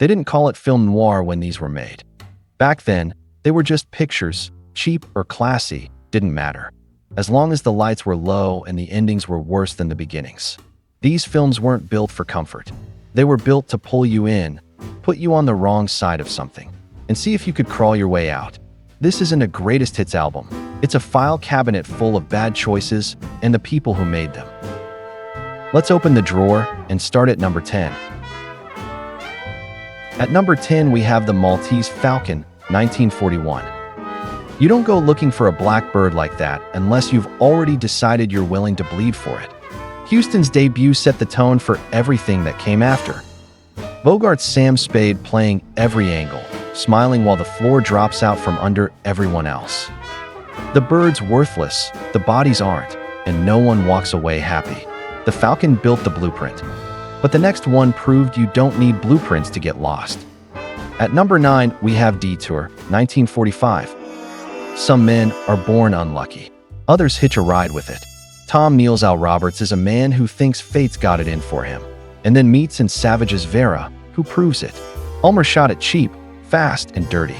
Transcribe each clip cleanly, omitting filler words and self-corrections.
They didn't call it film noir when these were made. Back then, they were just pictures, cheap or classy, didn't matter. As long as the lights were low and the endings were worse than the beginnings. These films weren't built for comfort. They were built to pull you in, put you on the wrong side of something, and see if you could crawl your way out. This isn't a greatest hits album. It's a file cabinet full of bad choices and the people who made them. Let's open the drawer and start at number 10. At number 10, we have the Maltese Falcon, 1941. You don't go looking for a black bird like that unless you've already decided you're willing to bleed for it. Huston's debut set the tone for everything that came after. Bogart's Sam Spade playing every angle, smiling while the floor drops out from under everyone else. The bird's worthless, the bodies aren't, and no one walks away happy. The Falcon built the blueprint. But the next one proved you don't need blueprints to get lost. At number 9, we have Detour, 1945. Some men are born unlucky. Others hitch a ride with it. Tom Neal's Al Roberts is a man who thinks fate's got it in for him, and then meets and savages Vera, who proves it. Ulmer shot it cheap, fast, and dirty.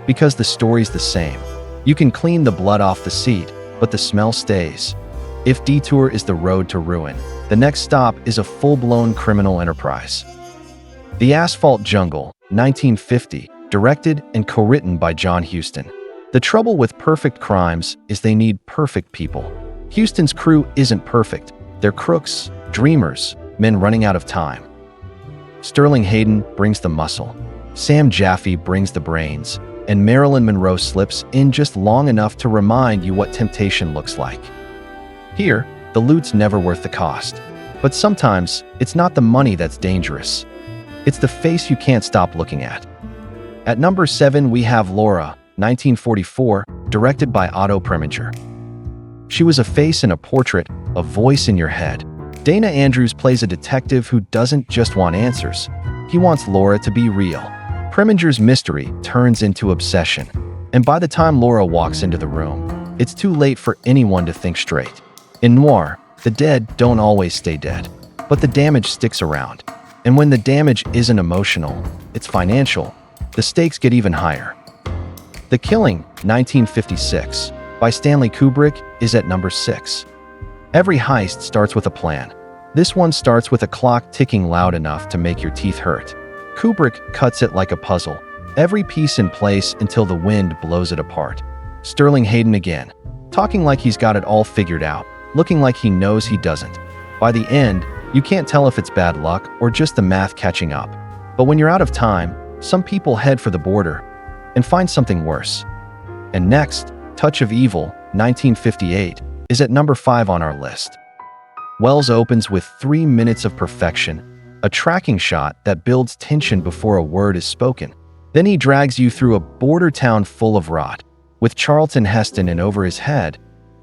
Because the story's the same. You can clean the blood off the seat, but the smell stays. If Detour is the road to ruin, the next stop is a full-blown criminal enterprise. The Asphalt Jungle, 1950, directed and co-written by John Huston. The trouble with perfect crimes is they need perfect people. Huston's crew isn't perfect. They're crooks, dreamers, men running out of time. Sterling Hayden brings the muscle. Sam Jaffe brings the brains. And Marilyn Monroe slips in just long enough to remind you what temptation looks like. Here, the loot's never worth the cost. But sometimes, it's not the money that's dangerous. It's the face you can't stop looking at. At number 7, we have Laura, 1944, directed by Otto Preminger. She was a face in a portrait, a voice in your head. Dana Andrews plays a detective who doesn't just want answers. He wants Laura to be real. Preminger's mystery turns into obsession. And by the time Laura walks into the room, it's too late for anyone to think straight. In noir, the dead don't always stay dead, but the damage sticks around. And when the damage isn't emotional, it's financial, the stakes get even higher. The Killing, 1956, by Stanley Kubrick, is at number 6. Every heist starts with a plan. This one starts with a clock ticking loud enough to make your teeth hurt. Kubrick cuts it like a puzzle, every piece in place until the wind blows it apart. Sterling Hayden again, talking like he's got it all figured out, looking like he knows he doesn't. By the end, you can't tell if it's bad luck or just the math catching up. But when you're out of time, some people head for the border and find something worse. And next, Touch of Evil, 1958, is at number 5 on our list. Wells opens with 3 minutes of perfection, a tracking shot that builds tension before a word is spoken. Then he drags you through a border town full of rot, with Charlton Heston in over his head,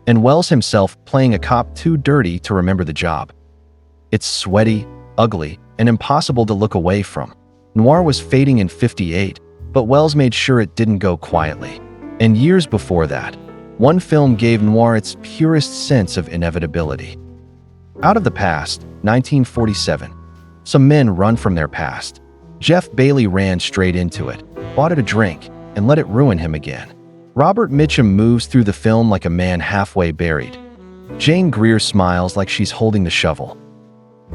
and Wells himself playing a cop too dirty to remember the job. It's sweaty, ugly, and impossible to look away from. Noir was fading in '58, but Wells made sure it didn't go quietly. And years before that, one film gave noir its purest sense of inevitability. Out of the Past, 1947. Some men run from their past. Jeff Bailey ran straight into it, bought it a drink, and let it ruin him again. Robert Mitchum moves through the film like a man halfway buried. Jane Greer smiles like she's holding the shovel.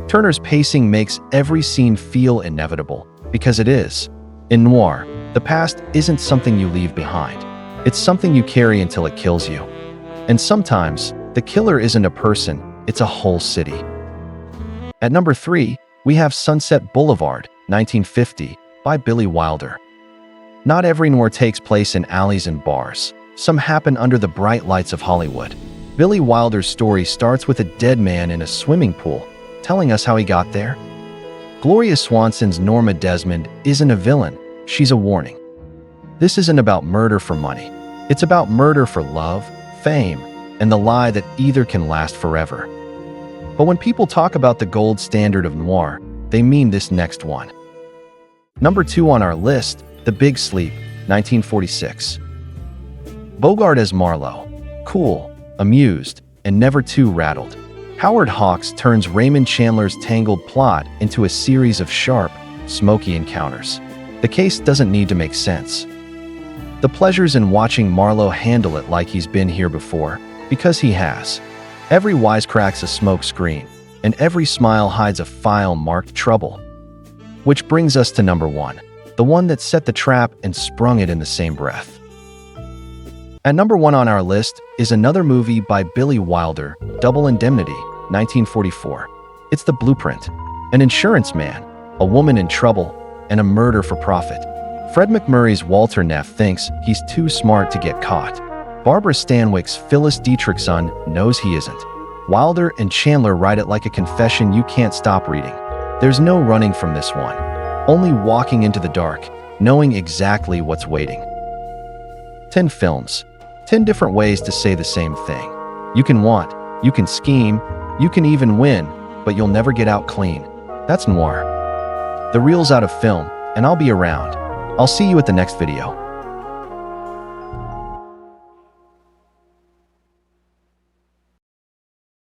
Turner's pacing makes every scene feel inevitable, because it is. In noir, the past isn't something you leave behind. It's something you carry until it kills you. And sometimes, the killer isn't a person, it's a whole city. At number 3, we have Sunset Boulevard, 1950, by Billy Wilder. Not every noir takes place in alleys and bars. Some happen under the bright lights of Hollywood. Billy Wilder's story starts with a dead man in a swimming pool, telling us how he got there. Gloria Swanson's Norma Desmond isn't a villain, she's a warning. This isn't about murder for money. It's about murder for love, fame, and the lie that either can last forever. But when people talk about the gold standard of noir, they mean this next one. Number 2 on our list, The Big Sleep, 1946. Bogart as Marlowe, cool, amused, and never too rattled. Howard Hawks turns Raymond Chandler's tangled plot into a series of sharp, smoky encounters. The case doesn't need to make sense. The pleasure's in watching Marlowe handle it like he's been here before, because he has. Every wisecrack's a smoke screen, and every smile hides a file marked trouble. Which brings us to number 1, the one that set the trap and sprung it in the same breath. At number 1 on our list is another movie by Billy Wilder, Double Indemnity, 1944. It's The Blueprint. An insurance man, a woman in trouble, and a murder for profit. Fred McMurray's Walter Neff thinks he's too smart to get caught. Barbara Stanwyck's Phyllis Dietrich's son knows he isn't. Wilder and Chandler write it like a confession you can't stop reading. There's no running from this one. Only walking into the dark, knowing exactly what's waiting. 10 films. 10 different ways to say the same thing. You can want, you can scheme, you can even win, but you'll never get out clean. That's Noir. The reel's out of film, and I'll be around. I'll see you at the next video.